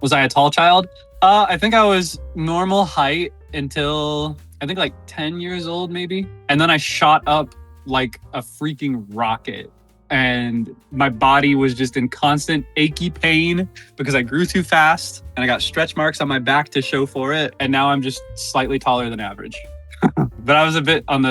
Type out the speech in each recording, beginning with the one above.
Was I a tall child? I think I was normal height until I think like 10 years old, maybe. And then I shot up like a freaking rocket. And my body was just in constant achy pain because I grew too fast and I got stretch marks on my back to show for it. And now I'm just slightly taller than average. But I was a bit on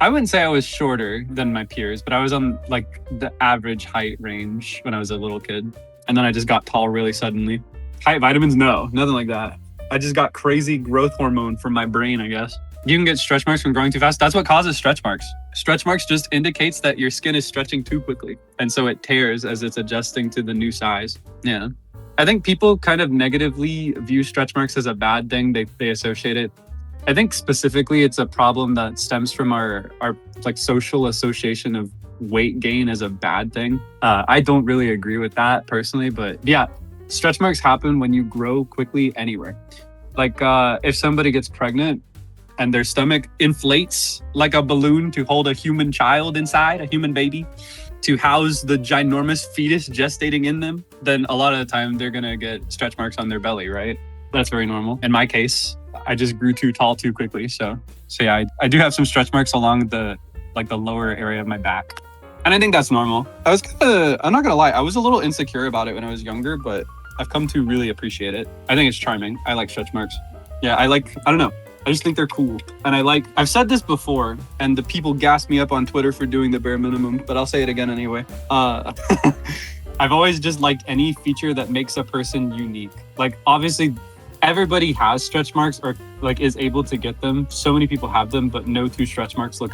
I wouldn't say I was shorter than my peers, but I was on like the average height range when I was a little kid. And then I just got tall really suddenly. Height vitamins? No, nothing like that. I just got crazy growth hormone from my brain, I guess. You can get stretch marks from growing too fast. That's what causes stretch marks. Stretch marks just indicates that your skin is stretching too quickly. And so it tears as it's adjusting to the new size. Yeah. I think people kind of negatively view stretch marks as a bad thing. They associate it. I think specifically it's a problem that stems from our like social association of weight gain as a bad thing. I don't really agree with that personally, but yeah, stretch marks happen when you grow quickly anywhere. Like if somebody gets pregnant and their stomach inflates like a balloon to hold a human child inside, a human baby, to house the ginormous fetus gestating in them, then a lot of the time they're gonna get stretch marks on their belly, right? That's very normal. In my case, I just grew too tall too quickly. So yeah, I do have some stretch marks along the lower area of my back. And I think that's normal. I'm not gonna lie, I was a little insecure about it when I was younger, but I've come to really appreciate it. I think it's charming. I like stretch marks. Yeah, I don't know. I just think they're cool. And I've said this before, and the people gas me up on Twitter for doing the bare minimum, but I'll say it again anyway. I've always just liked any feature that makes a person unique. Like, obviously, everybody has stretch marks or like is able to get them. So many people have them, but no two stretch marks look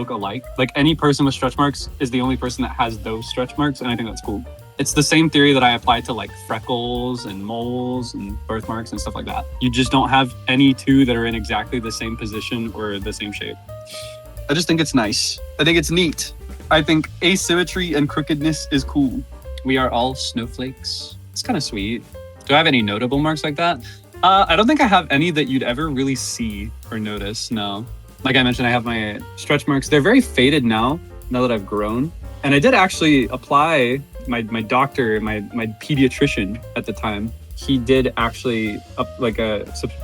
alike. Like, any person with stretch marks is the only person that has those stretch marks, and I think that's cool. It's the same theory that I apply to like freckles and moles and birthmarks and stuff like that. You just don't have any two that are in exactly the same position or the same shape. I just think it's nice. I think it's neat. I think asymmetry and crookedness is cool. We are all snowflakes. It's kind of sweet. Do I have any notable marks like that? I don't think I have any that you'd ever really see or notice, no. Like I mentioned, I have my stretch marks. They're very faded now that I've grown. And I did actually apply, my doctor, my pediatrician at the time, he did actually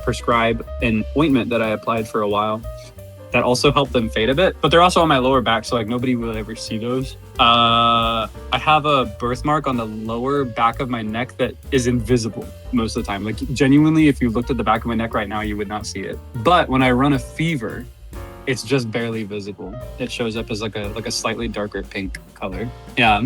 prescribe an ointment that I applied for a while that also helped them fade a bit. But they're also on my lower back, so like nobody will ever see those. I have a birthmark on the lower back of my neck that is invisible most of the time. Like, genuinely, if you looked at the back of my neck right now, you would not see it. But when I run a fever, it's just barely visible. It shows up as like a slightly darker pink color. Yeah.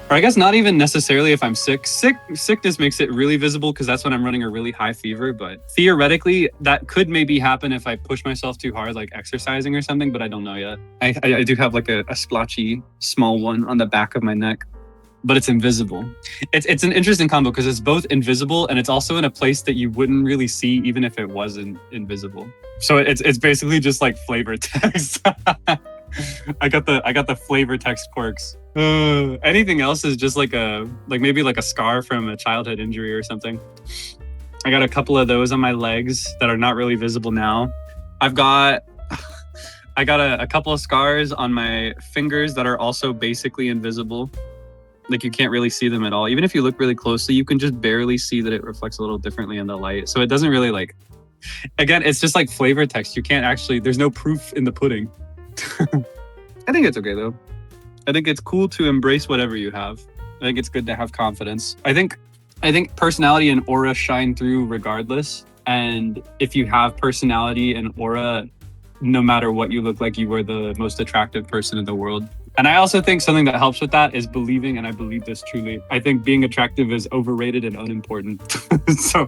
Or I guess not even necessarily if I'm sick. Sickness makes it really visible because that's when I'm running a really high fever. But theoretically, that could maybe happen if I push myself too hard, like exercising or something, but I don't know yet. I do have like a splotchy small one on the back of my neck, but it's invisible. It's an interesting combo because it's both invisible and it's also in a place that you wouldn't really see even if it wasn't invisible. So it's basically just like flavor text. I got the flavor text quirks. Anything else is just maybe like a scar from a childhood injury or something. I got a couple of those on my legs that are not really visible now. I got a couple of scars on my fingers that are also basically invisible. Like, you can't really see them at all. Even if you look really closely, you can just barely see that it reflects a little differently in the light. So it doesn't really again, it's just like flavor text. You can't actually, there's no proof in the pudding. I think it's okay though. I think it's cool to embrace whatever you have. I think it's good to have confidence. I think personality and aura shine through regardless. And if you have personality and aura, no matter what you look like, you are the most attractive person in the world. And I also think something that helps with that is believing, and I believe this truly, I think being attractive is overrated and unimportant. So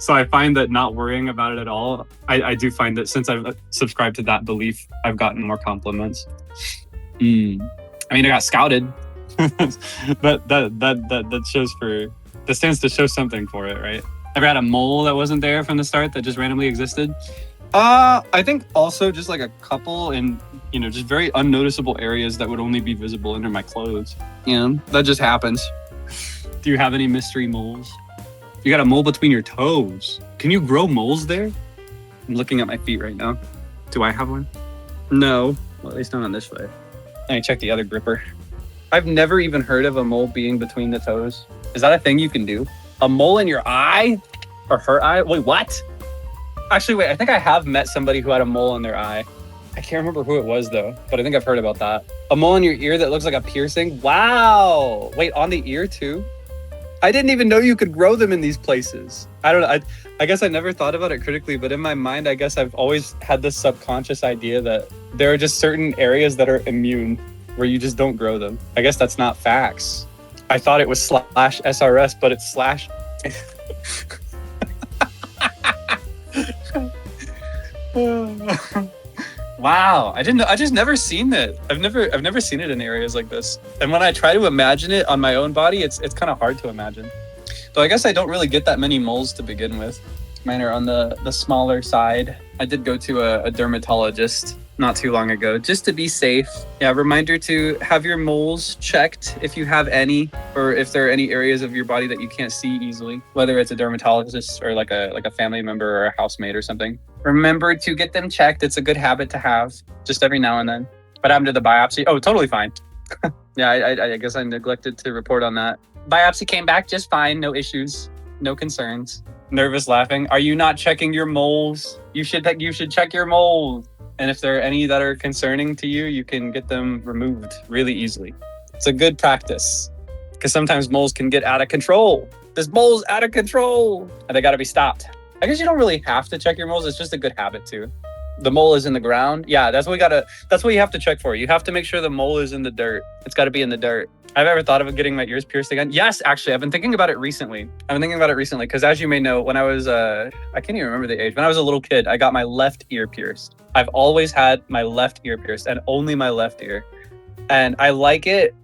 I find that not worrying about it at all, I do find that since I've subscribed to that belief, I've gotten more compliments. I mean, I got scouted, but that stands to show something for it, right? Ever had a mole that wasn't there from the start that just randomly existed? I think also just like a couple in, just very unnoticeable areas that would only be visible under my clothes. That just happens. Do you have any mystery moles? You got a mole between your toes. Can you grow moles there? I'm looking at my feet right now. Do I have one? No. Well, at least not on this foot. Let me check the other gripper. I've never even heard of a mole being between the toes. Is that a thing you can do? A mole in your eye? Or her eye? Wait, what? Actually, wait, I think I have met somebody who had a mole in their eye. I can't remember who it was though, but I think I've heard about that. A mole in your ear that looks like a piercing? Wow. Wait, on the ear too? I didn't even know you could grow them in these places. I don't know. I guess I never thought about it critically, but in my mind, I guess I've always had this subconscious idea that there are just certain areas that are immune where you just don't grow them. I guess that's not facts. I thought it was /SRS, but it's slash. Wow, I didn't know. I just never seen it. I've never seen it in areas like this. And when I try to imagine it on my own body, it's kind of hard to imagine. Though I guess I don't really get that many moles to begin with. Mine are on the smaller side. I did go to a dermatologist not too long ago, just to be safe. Yeah, reminder to have your moles checked if you have any, or if there are any areas of your body that you can't see easily, whether it's a dermatologist or like a family member or a housemate or something. Remember to get them checked. It's a good habit to have, just every now and then. What happened to the biopsy? Oh, totally fine. Yeah, I guess I neglected to report on that. Biopsy came back just fine, no issues, no concerns. Nervous laughing. Are you not checking your moles? You should check your moles. And if there are any that are concerning to you, you can get them removed really easily. It's a good practice because sometimes moles can get out of control. This mole's out of control and they got to be stopped. I guess you don't really have to check your moles. It's just a good habit too. The mole is in the ground. Yeah, that's what you have to check for. You have to make sure the mole is in the dirt. It's got to be in the dirt. I've ever thought of getting my ears pierced again. Yes, actually, I've been thinking about it recently. Because as you may know, when I was, I can't even remember the age. When I was a little kid, I got my left ear pierced. I've always had my left ear pierced and only my left ear. And I like it.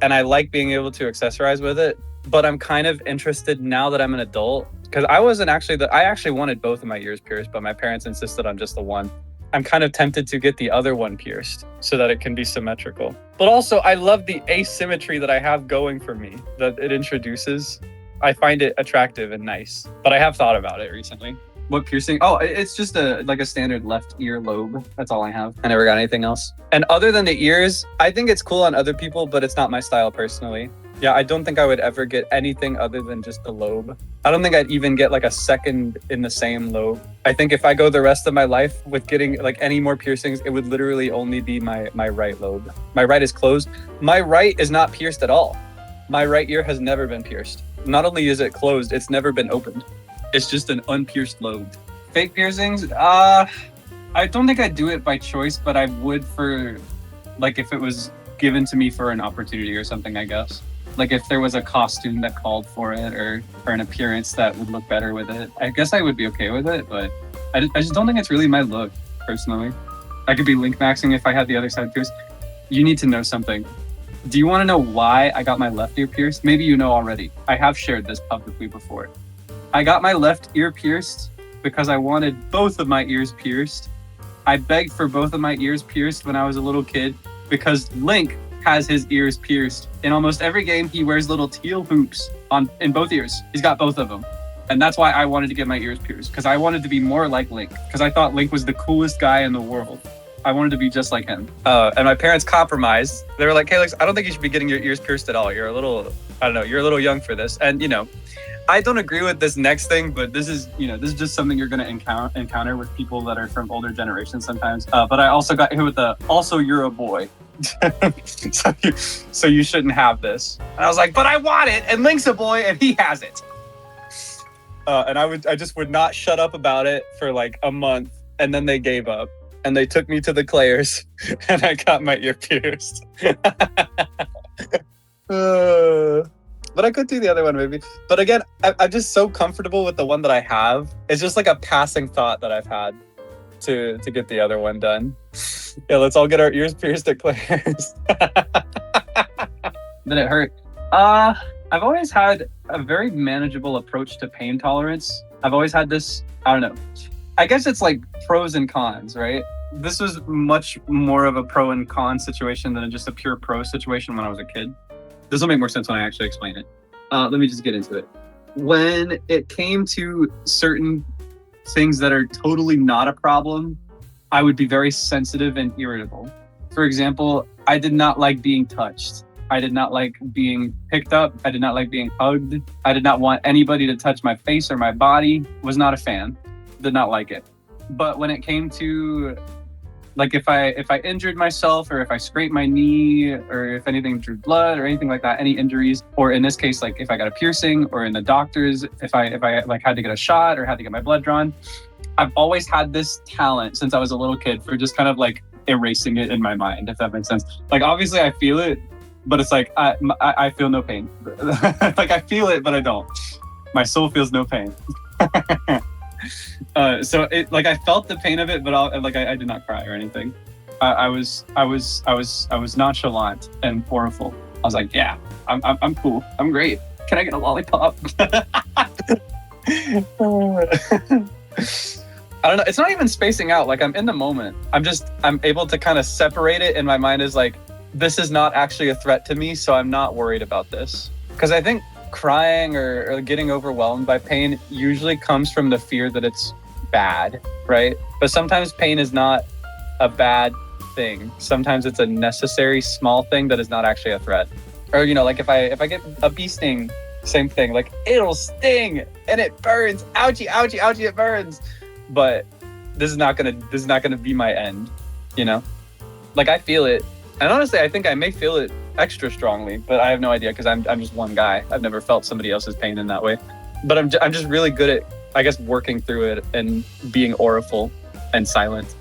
And I like being able to accessorize with it. But I'm kind of interested now that I'm an adult. Because I actually wanted both of my ears pierced, but my parents insisted on just the one. I'm kind of tempted to get the other one pierced so that it can be symmetrical. But also, I love the asymmetry that I have going for me, that it introduces. I find it attractive and nice, but I have thought about it recently. What piercing? Oh, it's just a standard left ear lobe. That's all I have. I never got anything else. And other than the ears, I think it's cool on other people, but it's not my style personally. Yeah, I don't think I would ever get anything other than just the lobe. I don't think I'd even get like a second in the same lobe. I think if I go the rest of my life with getting like any more piercings, it would literally only be my right lobe. My right is closed. My right is not pierced at all. My right ear has never been pierced. Not only is it closed, it's never been opened. It's just an unpierced lobe. Fake piercings? I don't think I'd do it by choice, but I would for like if it was given to me for an opportunity or something, I guess. Like if there was a costume that called for it or an appearance that would look better with it, I guess I would be okay with it, but I just don't think it's really my look, personally. I could be link maxing if I had the other side pierced. You need to know something. Do you want to know why I got my left ear pierced? Maybe you know already. I have shared this publicly before. I got my left ear pierced because I wanted both of my ears pierced. I begged for both of my ears pierced when I was a little kid because Link has his ears pierced. In almost every game, he wears little teal hoops in both ears. He's got both of them. And that's why I wanted to get my ears pierced, because I wanted to be more like Link, because I thought Link was the coolest guy in the world. I wanted to be just like him. And my parents compromised. They were like, Kaelix, I don't think you should be getting your ears pierced at all. You're a little young for this. And, I don't agree with this next thing, but this is just something you're going to encounter with people that are from older generations sometimes. But I also got hit with also you're a boy. so you shouldn't have this. And I was like, but I want it, and Link's a boy, and he has it. And I just would not shut up about it for like a month, and then they gave up, and they took me to the Claire's, and I got my ear pierced. But I could do the other one maybe. But again, I'm just so comfortable with the one that I have. It's just like a passing thought that I've had to get the other one done. Yeah, let's all get our ears pierced at Claire's. Did it hurt? I've always had a very manageable approach to pain tolerance. I've always had this, I don't know. I guess it's like pros and cons, right? This was much more of a pro and con situation than just a pure pro situation when I was a kid. This will make more sense when I actually explain it. Let me just get into it. When it came to certain things that are totally not a problem, I would be very sensitive and irritable. For example, I did not like being touched. I did not like being picked up. I did not like being hugged. I did not want anybody to touch my face or my body. Was not a fan. Did not like it. But when it came to like if I injured myself, or if I scraped my knee, or if anything drew blood or anything like that, any injuries, or in this case, like if I got a piercing, or in the doctors, if I like had to get a shot or had to get my blood drawn, I've always had this talent since I was a little kid for just kind of like erasing it in my mind, if that makes sense. Like obviously I feel it, but it's like I feel no pain. Like I feel it, but I don't. My soul feels no pain. So it like I felt the pain of it, but I did not cry or anything. I was nonchalant and horrible. I was like, yeah, I'm cool. I'm great. Can I get a lollipop? I don't know. It's not even spacing out. Like I'm in the moment. I'm able to kind of separate it, and my mind is like, this is not actually a threat to me, so I'm not worried about this. Because I think crying or getting overwhelmed by pain usually comes from the fear that it's bad, right? But sometimes pain is not a bad thing. Sometimes it's a necessary small thing that is not actually a threat. Or, you know, like if I get a bee sting, same thing. Like it'll sting and it burns. Ouchie, ouchie, ouchie, it burns. But this is not gonna be my end, you know? Like I feel it. And honestly, I think I may feel it extra strongly, but I have no idea because I'm just one guy. I've never felt somebody else's pain in that way. But I'm just really good at, I guess, working through it and being auriful and silent.